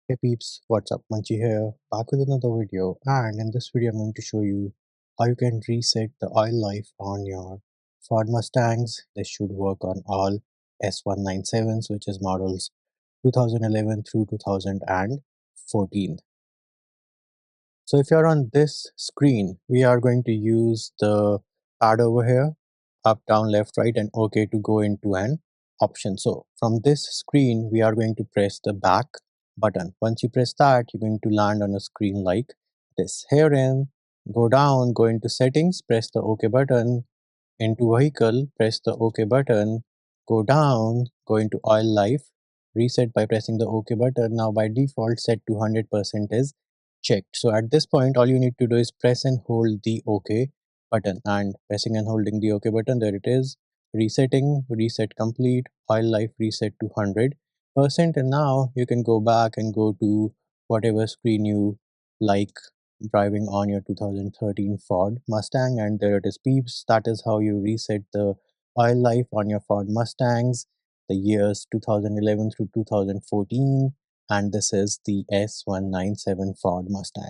Hey peeps, what's up? Munchie here, back with another video, and in this video I'm going to show you how you can reset the oil life on your Ford Mustangs. This should work on all S197s, which is models 2011 through 2014. So if you're on this screen, we are going to use the pad over here, up, down, left, right, and OK to go into an option. So from this screen, we are going to press the back button. Once you press that, you're going to land on a screen like this. Herein, go down, go into settings, press the OK button. Into vehicle, press the OK button. Go down, go into oil life, reset by pressing the OK button. Now by default, set to 100% is checked. So at this point, all you need to do is press and hold the OK button, and pressing and holding the OK button, there it is, resetting, reset complete, oil life reset to 100%. And now you can go back and go to whatever screen you like driving on your 2013 Ford Mustang, and there it is, peeps. That is how you reset the oil life on your Ford Mustangs, the years 2011 through 2014, and this is the S197 Ford Mustang.